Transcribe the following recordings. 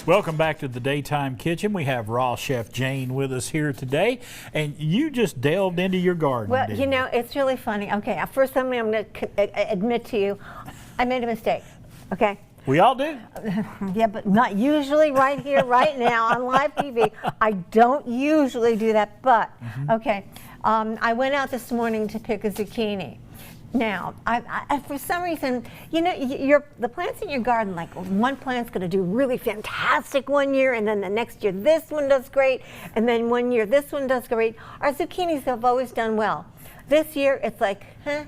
Welcome back to the Daytime Kitchen. We have Raw Chef Jane with us here today, and you just delved into your garden. Well, you know, it's really funny. Okay, first I'm going to admit to you, I made a mistake. Okay. We all do. Yeah, but not usually right here, right now on live TV. I don't usually do that, but okay. I went out this morning to pick a zucchini. Now, I for some reason, you know, the plants in your garden, like one plant's going to do really fantastic one year, and then the next year this one does great, and then one year this one does great. Our zucchinis have always done well. This year, it's like, huh?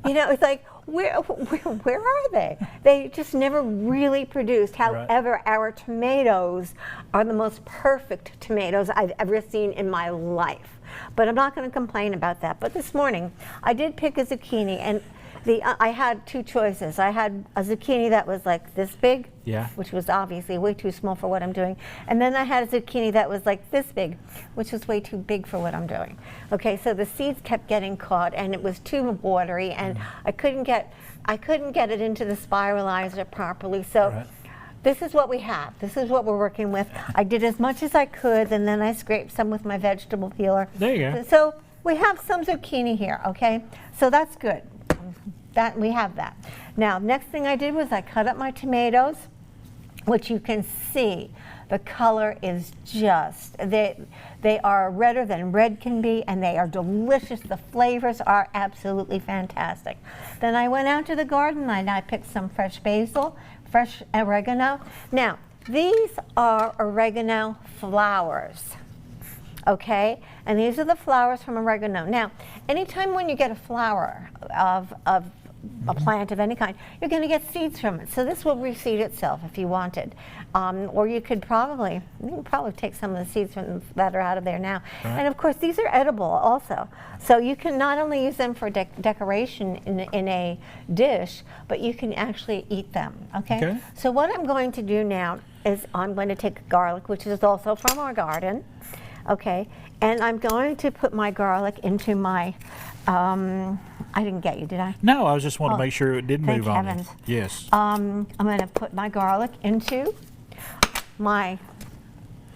You know, it's like, where are they? They just never really produced. However, our tomatoes are the most perfect tomatoes I've ever seen in my life. But I'm not going to complain about that. But this morning, I did pick a zucchini, and I had two choices. I had a zucchini that was like this big, which was obviously way too small for what I'm doing. And then I had a zucchini that was like this big, which was way too big for what I'm doing. Okay, so the seeds kept getting caught, and it was too watery, and I couldn't get it into the spiralizer properly. So. This is what we have. This is what we're working with. I did as much as I could, and then I scraped some with my vegetable peeler. There you go. So we have some zucchini here, okay? So that's good. We have that. Now, next thing I did was I cut up my tomatoes, which you can see. The color is just, they are redder than red can be, and they are delicious. The flavors are absolutely fantastic. Then I went out to the garden and I picked some fresh basil, fresh oregano. Now, these are oregano flowers, okay? And these are the flowers from oregano. Now, anytime when you get a flower of a plant of any kind, you're going to get seeds from it. So this will reseed itself if you wanted. Or you can probably take some of the seeds that are out of there now. And of course, these are edible also. So you can not only use them for decoration in a dish, but you can actually eat them, okay? So what I'm going to do now is I'm going to take garlic, which is also from our garden, okay? And I'm going to put my garlic into my, I didn't get you, did I? No, I just want to make sure it did move on. Thank heavens. Yes. I'm going to put my garlic into my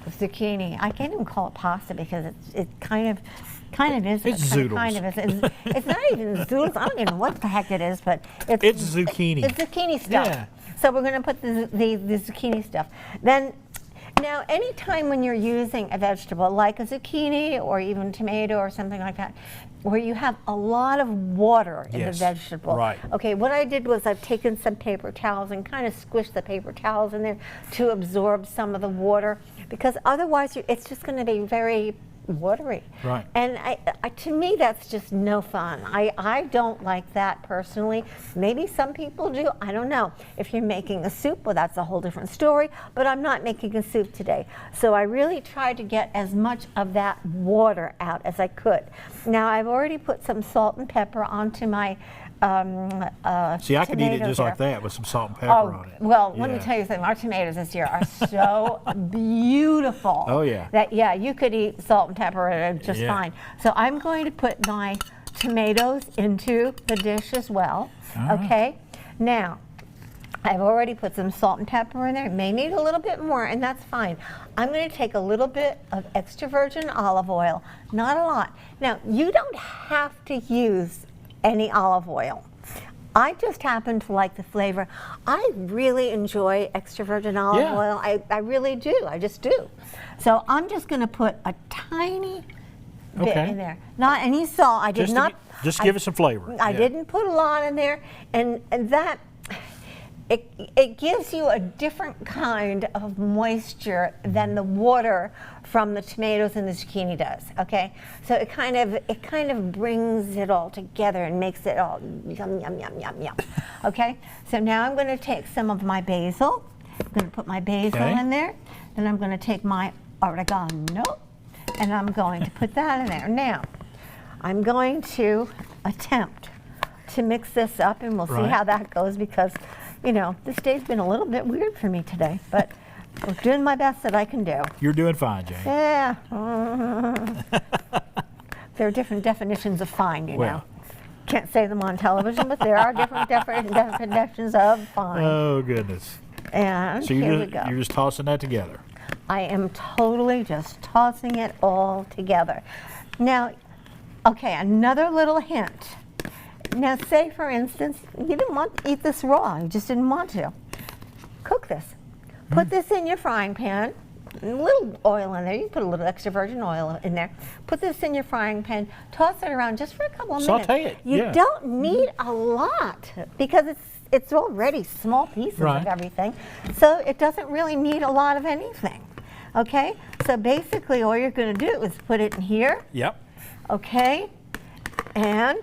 zucchini. I can't even call it pasta because it kind of is. It's zoodles. Kind of is. It's not even zoodles. I don't even know what the heck it is, but it's zucchini. It's zucchini stuff. Yeah. So we're going to put the zucchini stuff. Then. Now, anytime when you're using a vegetable like a zucchini or even tomato or something like that, where you have a lot of water in the vegetable. Right. Okay, what I did was I've taken some paper towels and kind of squished the paper towels in there to absorb some of the water, because otherwise it's just going to be very watery. Right. And to me, that's just no fun. I don't like that personally. Maybe some people do. I don't know. If you're making a soup, well, that's a whole different story. But I'm not making a soup today. So I really tried to get as much of that water out as I could. Now, I've already put some salt and pepper onto my see, I could eat it just like that with some salt and pepper on it. Well, let me tell you something. Our tomatoes this year are so beautiful. Oh, yeah. That, you could eat salt and pepper just fine. So I'm going to put my tomatoes into the dish as well. Okay? Now, I've already put some salt and pepper in there. It may need a little bit more, and that's fine. I'm going to take a little bit of extra virgin olive oil, not a lot. Now, you don't have to use any olive oil. I just happen to like the flavor. I really enjoy extra virgin olive oil. I really do. I just do. So I'm just going to put a tiny bit in there. Not any salt. I did not. Just give it some flavor. I didn't put a lot in there, and that it gives you a different kind of moisture than the water from the tomatoes and the zucchini does. Okay, so it kind of brings it all together and makes it all yum yum yum yum yum. Okay, so now I'm going to take some of my basil. I'm going to put my basil in there. Then I'm going to take my oregano, and I'm going to put that in there. Now, I'm going to attempt to mix this up, and we'll see how that goes, because you know, this day's been a little bit weird for me today, but I'm doing my best that I can do. You're doing fine, Jane. Yeah. There are different definitions of fine, you know. Can't say them on television, but there are different definitions of fine. Oh, goodness. And So here we go. you're just tossing that together. I am totally just tossing it all together. Now, okay, another little hint. Now, say for instance, you didn't want to eat this raw, you just didn't want to. Cook this. Put this in your frying pan, a little oil in there. You can put a little extra virgin oil in there. Put this in your frying pan, toss it around just for a couple of minutes. Saute it, You yeah. don't need a lot because it's already small pieces Right. of everything. So it doesn't really need a lot of anything. Okay? So basically all you're going to do is put it in here. Yep. Okay? And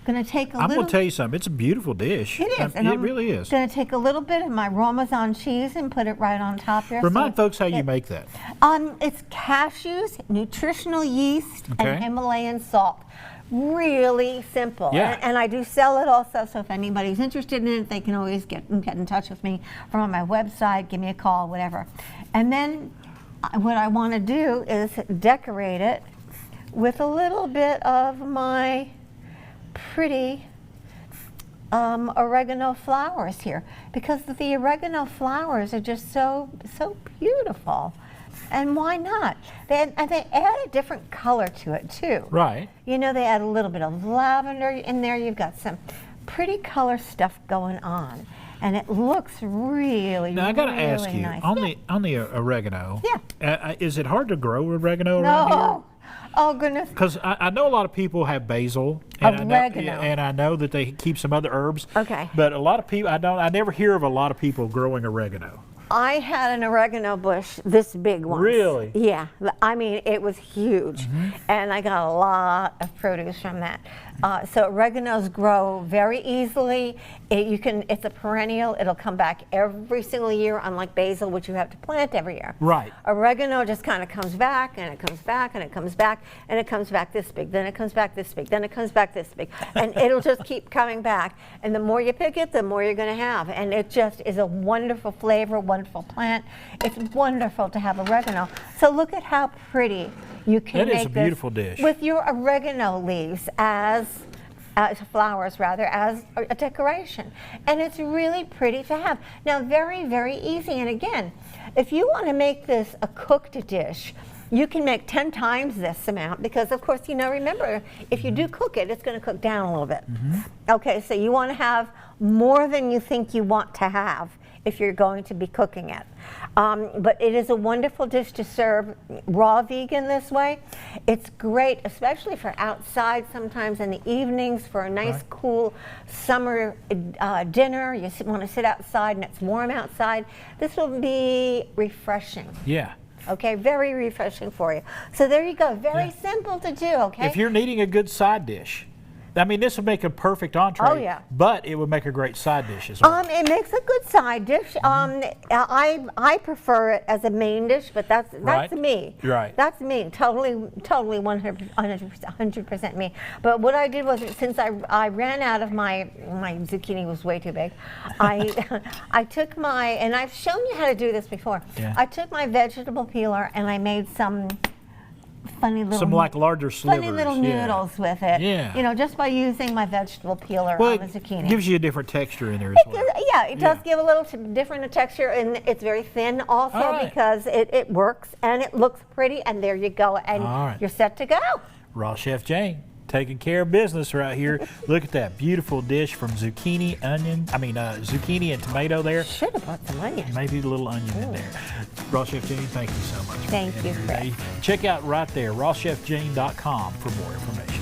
going to take a I'm little. going to tell you something. It's a beautiful dish. It is. It really is. Going to take a little bit of my Parmesan cheese and put it right on top there. Remind folks how you make that. It's cashews, nutritional yeast, Okay. and Himalayan salt. Really simple. Yeah. And I do sell it also, so if anybody's interested in it, they can always get in touch with me from on my website, give me a call, whatever. And then what I want to do is decorate it with a little bit of my pretty oregano flowers here, because the oregano flowers are just so beautiful. And why not? And they add a different color to it too. Right. You know, they add a little bit of lavender in there. You've got some pretty color stuff going on, and it looks really, Now I got to really ask you nice. on the oregano. Yeah. Is it hard to grow oregano around here? No. Oh goodness. Because I know a lot of people have basil, and Oregano. I know that they keep some other herbs. Okay. But a lot of people, I never hear of a lot of people growing oregano. I had an oregano bush this big once. Really? Yeah. I mean, it was huge. And I got a lot of produce from that. So oreganos grow very easily. It's a perennial. It'll come back every single year, unlike basil, which you have to plant every year. Right. Oregano just kind of comes back, and it comes back, and it comes back, and it comes back this big. Then it comes back this big. Then it comes back this big. And it'll just keep coming back. And the more you pick it, the more you're going to have. And it just is a wonderful flavor, wonderful plant. It's wonderful to have oregano. So look at how pretty you can That make is a beautiful dish. with your oregano leaves as flowers rather, as a decoration. And it's really pretty to have. Now, very, very easy. And again, if you want to make this a cooked dish, you can make 10 times this amount because, of course, remember, if you do cook it, it's going to cook down a little bit. Okay, so you want to have more than you think you want to have if you're going to be cooking it. But it is a wonderful dish to serve raw vegan this way. It's great, especially for outside sometimes in the evenings for a nice cool summer dinner. You want to sit outside and it's warm outside. This will be refreshing. Yeah. Okay, very refreshing for you. So there you go, very simple to do, okay? If you're needing a good side dish, I mean, this would make a perfect entree. Oh, yeah. But it would make a great side dish as well. It makes a good side dish. I prefer it as a main dish, but that's Right. me. Right. That's me. Totally 100% me. But what I did was, since I ran out of my zucchini was way too big, I took and I've shown you how to do this before. Yeah. I took my vegetable peeler and I made some funny little larger slivers. funny little noodles with it. Yeah. Just by using my vegetable peeler Well, on the zucchini. it gives you a different texture in there as well. Yeah, it does give a little different texture, and it's very thin also All right. because it works and it looks pretty, and there you go, and All right. you're set to go. Raw Chef Jane, taking care of business right here. Look at that beautiful dish from zucchini and tomato there. Should have put some onion. Maybe a little onion in there. Raw Chef Jane, thank you so much. for Thank being you, here today. Check out right there, rawchefjane.com for more information.